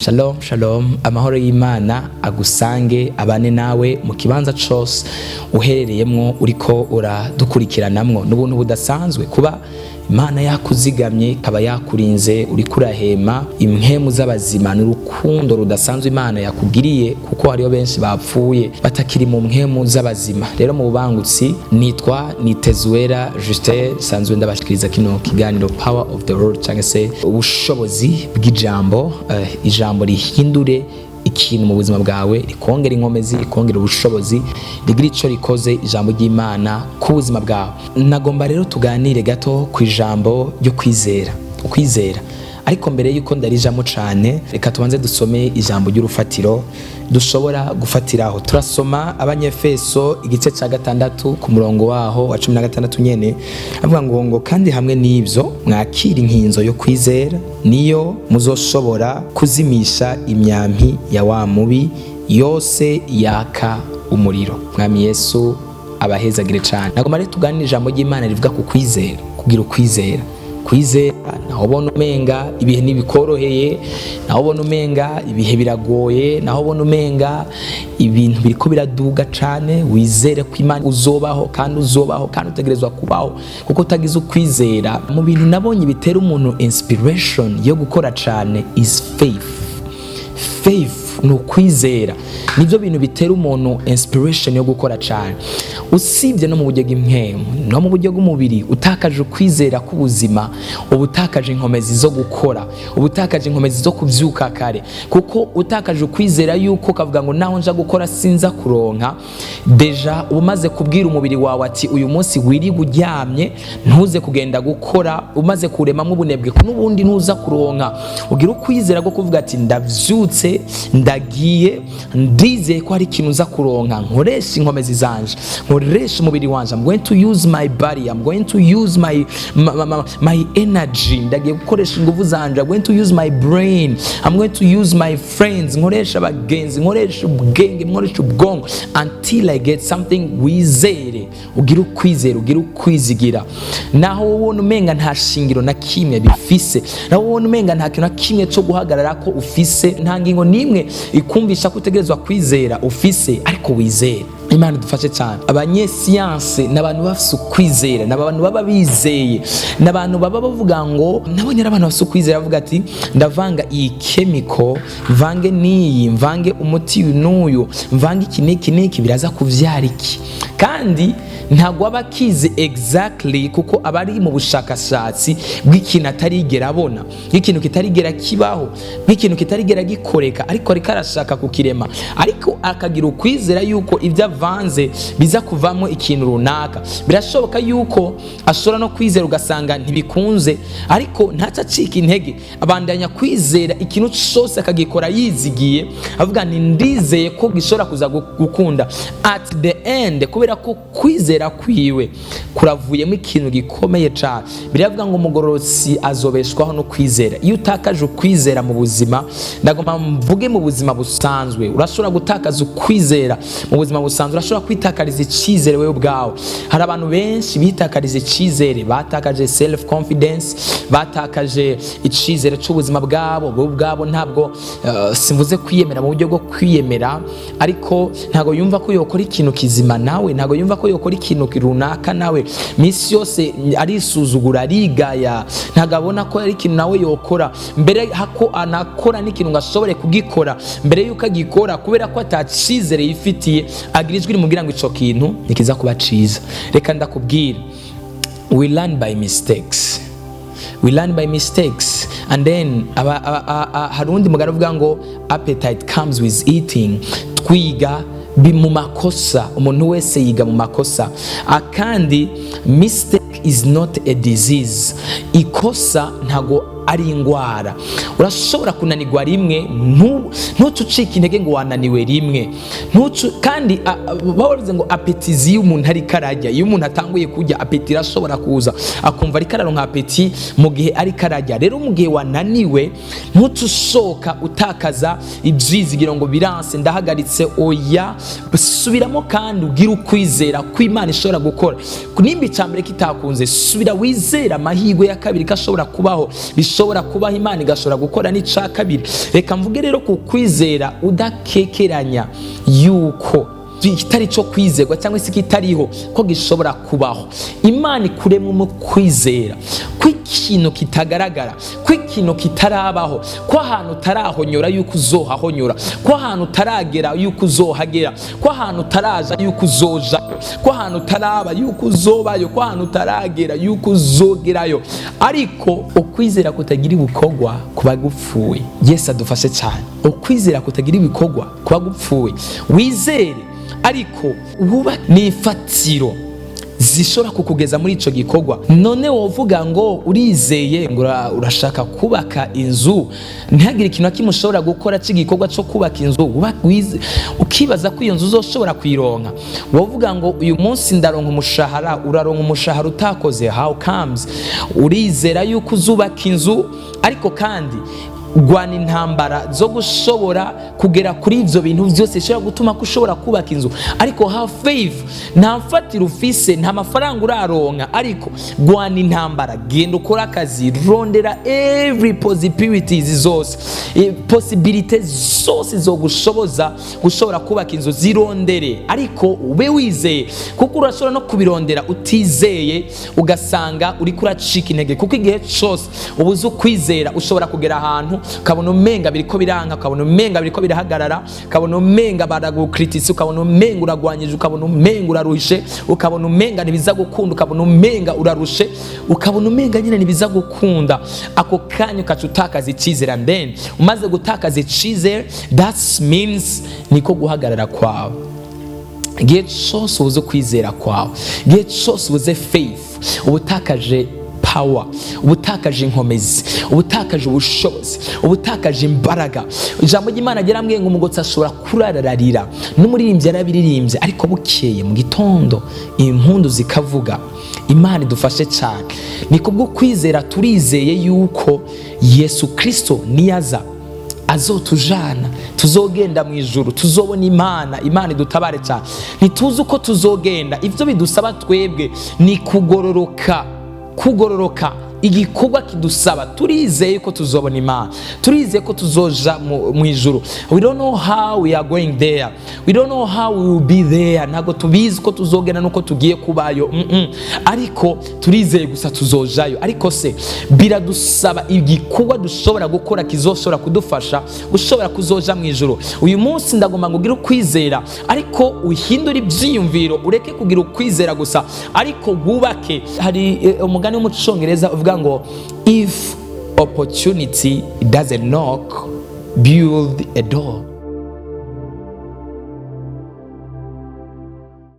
Shalom shalom, amahoro y'Imana agusange abane nawe mu kibanza cose uherereyemwo uriko uradukurikiranamwo. N'ubuntu budasanzwe kuba Imana yakuzigamye kaba yakurinze uriko urahema impwemu z'abazima, n'urukundo rudasanzwe Imana yakugiriye kuko hariho benshi bapfuye batakiri mu mpwemu z'abazima. Rero mu bubangutsi nitwa Nitezuwera Justin, sanzwe ndabashikiriza kino kiganiro Power of the Word, cyangwa se ubushobozi bw'ijambo, ijambo rihindure ikintu mu buzima bwawe, rikongera inkomezi, rikongera ubushobozi, rigira ico rikoze ijambo ry'Imana ku buzima bwawe. Nagomba rero tuganire gato ku ijambo ryo kwizera. Ariko mbere yuko ndarijamo cane, reka tubanze dusome ijambo ry'urufatiro dushobora gufatiraho. Turasoma Abanyefeso igice ca 6 ku murongo waho wa 16 nyene, avuga ngo kandi hamwe n'ivyo mwakira inkinzo yo kwizera, niyo muzoshobora kuzimisha imyampi ya wa mubi yose yaka umuriro. Mwami Yesu abahezagire cane. Nagomba rero tuganire ijambo ry'Imana rivuga ku kwizera, kugira ukwizera. Kwizera naho ubona umenga ibihe ntibikoroheye, naho ubona umenga ibihe biragoye, naho ubona umenga ibintu biriko biraduga cane, wizere ko Imana uzobaho kandi utegerezwa kubaho, kuko utagize ukwizera. Mu bintu nabonye bitera umuntu inspiration yo gukora cane is faith ni ukwizera. Nivyo bintu bitera umuntu inspiration yo gukora cane. Usibye no mu buryo bw'impwemu, no mu buryo bw'umubiri, utakaje ukwizera k'ubuzima, ubutakaje inkomezi zo gukora, ubutakaje inkomezi zo kuvyuka kare, kuko utakaje ukwizera yuko kavuga ngo naho nja gukora sinza kuronka, deja umaze kubwira umubiri wawe ati uyu munsi wiri buryamye ntuze kugenda gukora, umaze kuremamwe ubunebwe n'ubundi ntuza kuronka. Ugira ukwizera go kuvuga ati ndavyutse, ndagiye, ndizeye ko hari ikintu uza kuronka, nkoresha inkomezi zanje, nkoresha umubiri wanje, I'm going to use my body, I'm going to use my energy, ndagiye gukoresha ingufu zanje, I'm going to use my brain, I'm going to use my friends, nkoresha abagenzi, nkoresha ubwenge, nkoresha ubwonko until I get something. Wizere, ugira ukwizera, ugira ukwizigira. Naho ubona umenga nta shingiro na kimwe bifise, naho ubona umenga nta kintu na kimwe cyo guhagarara ko ufise, nta ngingo nimwe ikumvisha ko utegerezwa kwizera ufise, ariko wizere. Imana idufashe cyane. Abanyesiyanse n'abantu bafise ukwizera, n'abantu baba bizeye, n'abantu baba bavuga ngo nabonye abantu bafise ukwizera, bavuga ati ndavanga iyi chemical, mvange niyi, mvange umuti n'uyu, mvange iki n'iki, biraza kuvyara iki. Kandi ntago abakize exactly, kuko abari mu bushakashatsi bw'ikintu atarigera abona, ikintu kitarigera kibaho, bw'ikintu kitarigera gikoreka, ariko ariko arashaka kukirema, ariko akagira ukwizera yuko ibyo avanze biza kuvamo ikintu runaka. Birashoboka yuko ashobora no kwizera ugasanga ntibikunze, ariko ntacacika intege, abandanya kwizera ikintu cyose akagikora yizigiye, avuga ni ndizeye ko gishobora kuza gukunda at the end, kubera ko kwizera kwiwe kuravuyemo ikintu gikomeye cyane. Biravuga ngo umugororotsi azobeshwaho no kwizera. Iyo utakaje ukwizera mu buzima, ndagomba mvuge mu buzima busanzwe, urashobora gutakaza ukwizera mu buzima busanzwe, urashobora kwitakariza icizere wewe ubwawe. Hari abantu benshi bitakariza icizere, batakaje self confidence, batakaje icizere cy'ubuzima bwabo. Bo ubwabo ntabwo simvuze kwiyemera mu buryo bwo kwiyemera, ariko ntago yumva ko yokora ikintu kizima nawe, ntago yumva ko yokora ikintu runaka nawe, misi yose arisuzugura, arigaya, ntago abona ko ari ikintu nawe yokora. Mbere hako anakora n'ikintu ngashobore kugikora, mbere yuko agikora, kubera ko atacizere yifitiye, agira ijwi rimugira ngo ico kintu nikiza kuba ciza. Reka ndakubwira, we learn by mistakes. And then hari undi mugabo uvuga ngo appetite comes with eating. Twiga mu makosa, umuntu wese yiga mu makosa. Akandi mistake is not a disease. Ikosa ntago ari ingwara. Urashobora kunanirwa rimwe, ntucucike intege ngo wananiwe rimwe. Kandi bavuze ngo appetizi y'umuntu ari karajya, iyo umuntu atanguye kurya appetite irashobora kuza, akumva ari kararonka appetite mu gihe ari karajya. Rero mu gihe wananiwe, ntucushoka utakaza ibyizigiro ngo biranse, ndahagaritse. Oya, subiramo kandi ugira ukwizera ko Imana ishobora gukora. Nimba icambere kitakunze, subira wizera amahirwe ya kabiri kashobora kubaho. gishobora kubaho, Imana igashobora gukora n'ica kabiri. Reka mvuge rero ku kwizera udakekeranya yuko kitari cyo kwizerwa cyangwa se kitariho ko gishobora kubaho. Imana ikuremwe mu kwizera kw'ikintu kitagaragara, kw'ikintu kitarabaho, ko ahantu utarahonyora yuko uzohahonyora, ko ahantu utaragera yuko uzohagera, ko ahantu utaraja yuko uzoja, ko ahantu utaraba yuko uzobayo, ko ahantu utaragera yuko uzogerayo. Ariko ukwizera kutagira ibikorwa kuba gupfuye. Yesu adufashe cyane. Ukwizera kutagira ibikorwa kuba gupfuye. Wizere ariko uba nifatiro zishobora kukugeza muri ico gikorwa. None wovuga ngo urizeye ngo urashaka kubaka inzu, ntihagire ikintu kimushobora gukora cy'igikorwa cyo kubaka inzu, ukibaza ko iyo nzu uzoshobora kwironka. Wovuga ngo uyu munsi ndaronka umushahara, uraronka umushahara utakoze. How comes? Urizera yuko uzubaka inzu, ariko kandi gwana intambara zo gushobora kugera kuri ivyo bintu byose bishobora gutuma ko ushobora kubaka inzu. Ariko have faith, nta mfatiro ufise, nta mafaranga uraronka, ariko gwana intambara, genda ukora akazi, rondera every possibilities zose, possibilities zose zo gushoboza gushobora kubaka inzu, zirondere, ariko ube wizeye, kuko urashobora no kubirondera utizeye ugasanga uri kuracika intege. Kuko igihe cyose ubuze ukwizera ushobora kugera ahantu ukabona umenga biriko biranka, ukabona umenga biriko birahagarara, ukabona umenga baragukritisi, ukabona umenga uragwanyije, ukabona umenga uraruhishe, ukabona umenga ntibiza gukunda, ukabona umenga urarushe, ukabona umenga nyine ntibiza gukunda. Ako kanya ukacutakaza icizere, and then umaze gutakaza icizere, that means niko guhagarara kwawe. Igihe cyose ubuze kwizera kwawe, igihe cyose ubuze faith, ubutakaje power, ubutakaje inkomezi, ubutakaje ubushobozi, ubutakaje imbaraga. Ijambo ry'Imana ryarambwiye ngo umugotsi ashobora kurararira, n'umuririmbyi yarabiririmbye, ariko bukeye mu gitondo impundu zikavuga. Imana idufashe cyane. Ni kubwo kwizera turizeye yuko Yesu Kristo niyaza azotujana, tuzogenda mu ijuru, tuzobona Imana idutabare cyane. Ntituzi uko tuzogenda, ivyo bidusaba twebwe ni kugororoka. Igikorwa kidusaba, turizeye ko tuzobona Imana, turizeye ko tuzoja mu ijuru. We don't know how we are going there, we don't know how we will be there. Ntago tubizi ko tuzogenda nuko tugiye kubayo, ariko turizeye gusa tuzojayo. Ariko se biradusaba igikorwa dushobora gukora kizoshobora kudufasha ushobora kuzoja mu ijuru. Uyu munsi ndagomba kugira ukwizera, ariko uhindura ibyiyumviro, ureke kugira ukwizera gusa, ariko wubake. Hari umugani wo mu Cyongereza uvuga ngo if opportunity doesn't knock, build a door.